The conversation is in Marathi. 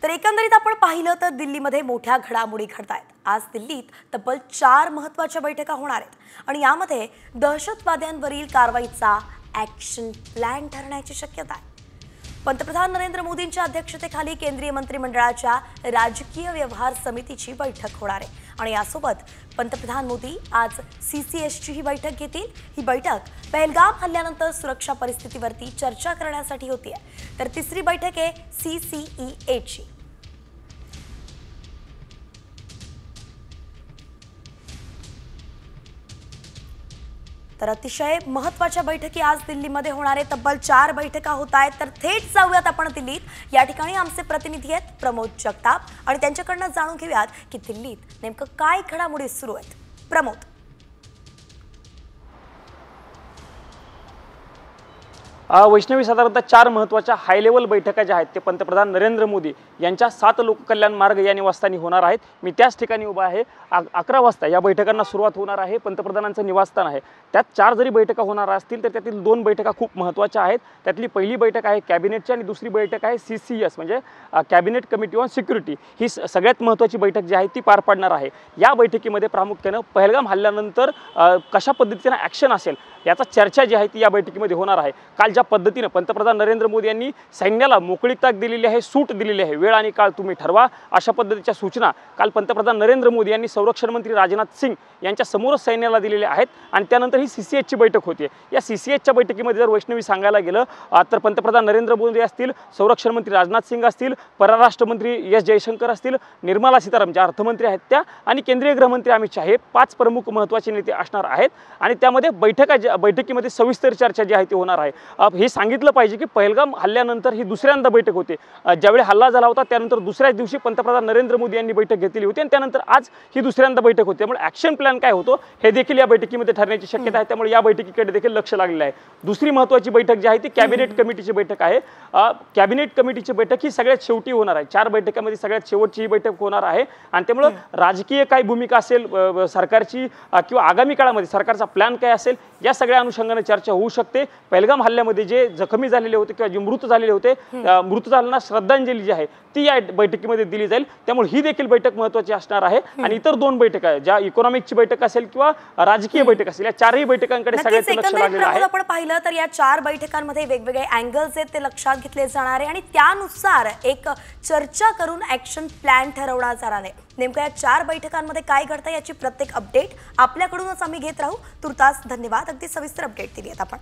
तर एकंदरीत आपण पाहिलं तर दिल्लीमध्ये मोठ्या घडामोडी घडतायत। आज दिल्लीत तब्बल 4 महत्त्वाच्या बैठका होणार आहेत आणि यामध्ये दहशतवाद्यांवरील कारवाईचा ॲक्शन प्लॅन ठरण्याची शक्यता आहे। पंतप्रधान नरेंद्र मोदींच्या अध्यक्षतेखाली केंद्रीय मंत्रिमंडळाच्या राजकीय व्यवहार समितीची बैठक होणार आहे आणि यासोबत पंतप्रधान मोदी आज सीसीएसची ही बैठक घेतील। ही बैठक पहलगाम हल्ल्यानंतर सुरक्षा परिस्थितीवरती चर्चा करण्यासाठी होती आहे। तर तिसरी बैठक आहे CCEAची। तर अतिशय महत्त्वाच्या बैठकी आज दिल्लीमध्ये होणार आहे। तब्बल 4 बैठका होत आहेत। तर थेट जाऊयात आपण दिल्लीत। या ठिकाणी आमचे प्रतिनिधी आहेत प्रमोद जगताप आणि त्यांच्याकडून जाणून घेऊयात की दिल्लीत नेमकं काय घडामोडी सुरू आहेत। प्रमोद, वैष्णवी, साधारणतः 4 महत्त्वाच्या हाय लेवल बैठका ज्या आहेत ते पंतप्रधान नरेंद्र मोदी यांच्या 7 लोककल्याण मार्ग या निवासस्थानी होणार आहेत। मी त्याच ठिकाणी उभा आहे। 11 वाजता या बैठकांना सुरुवात होणार आहे। पंतप्रधानांचं निवासस्थान आहे। त्यात 4 जरी बैठका होणार असतील तर त्यातील 2 बैठका खूप महत्त्वाच्या आहेत। त्यातली पहिली बैठक आहे कॅबिनेटची आणि दुसरी बैठक आहे CCS म्हणजे कॅबिनेट कमिटी ऑन सिक्युरिटी। ही सगळ्यात महत्त्वाची बैठक जी आहे ती पार पडणार आहे। या बैठकीमध्ये प्रामुख्याने पहलगाम हल्ल्यानंतर कशा पद्धतीने ॲक्शन असेल याचा चर्चा जी आहे ती या बैठकीमध्ये होणार आहे। काल ज्या पद्धतीने पंतप्रधान नरेंद्र मोदी यांनी सैन्याला मोकळीक दिलेली आहे, सूट दिलेली आहे, वेळ आणि काळ तुम्ही ठरवा, अशा पद्धतीच्या सूचना काल पंतप्रधान नरेंद्र मोदी यांनी संरक्षण मंत्री राजनाथ सिंग यांच्या समोर सैन्याला दिलेल्या आहेत। आणि त्यानंतर ही CCSची बैठक होती। या CCSच्या बैठकीमध्ये जर वैष्णवी सांगायला गेलं तर पंतप्रधान नरेंद्र मोदी असतील, संरक्षण मंत्री राजनाथ सिंग असतील, परराष्ट्र मंत्री S जयशंकर असतील, निर्मला सीतारामन ज्या अर्थमंत्री आहेत त्या आणि केंद्रीय गृहमंत्री अमित शाह हे 5 प्रमुख महत्त्वाचे नेते असणार आहेत। आणि त्यामध्ये बैठकीमध्ये सविस्तर चर्चा जी आहे ती होणार आहे। हे सांगितलं पाहिजे की पहलगाम हल्ल्यानंतर ही दुसऱ्यांदा बैठक होते। ज्यावेळी हल्ला झाला होता त्यानंतर दुसऱ्याच दिवशी पंतप्रधान नरेंद्र मोदी यांनी बैठक घेतली होती आणि त्यानंतर आज ही दुसऱ्यांदा बैठक होती। त्यामुळे ॲक्शन प्लॅन काय होतो हे देखील या बैठकीमध्ये ठरण्याची शक्यता आहे। त्यामुळे या बैठकीकडे देखील लक्ष लागलेलं आहे। दुसरी महत्त्वाची बैठक जी आहे ती कॅबिनेट कमिटीची बैठक आहे। कॅबिनेट कमिटीची बैठक ही सगळ्यात शेवटी होणार आहे। 4 बैठकांमध्ये सगळ्यात शेवटची ही बैठक होणार आहे आणि त्यामुळे राजकीय काय भूमिका असेल सरकारची किंवा आगामी काळामध्ये सरकारचा प्लॅन काय असेल या सगळ्या अनुषंगाने चर्चा होऊ शकते। पहलगाम हल्ल्यामध्ये जे जखमी झालेले होते किंवा जे मृत झालेले होते मृत झालेल्यांना श्रद्धांजली जी आहे ती या बैठकीमध्ये दिली जाईल। त्यामुळे ही देखील बैठक महत्त्वाची असणार आहे। आणि इतर 2 बैठका ज्या इकॉनॉमिकची बैठक असेल किंवा राजकीय बैठक असेल या 4ही बैठकांकडे सगळ्यात लक्ष लागलेलं आहे। आपण पाहिलं तर या 4 बैठकांमध्ये वेगवेगळे अँगल्स आहेत ते लक्षात घेतले जाणार आहे आणि त्यानुसार एक चर्चा करून ॲक्शन प्लॅन ठरवला जाणार आहे। नेमकं या 4 बैठकांमध्ये काय घडतं याची प्रत्येक अपडेट आपल्याकडूनच आम्ही घेत राहू। तुर्तास धन्यवाद, अगदी सविस्तर अपडेट दिली आहेत आपण।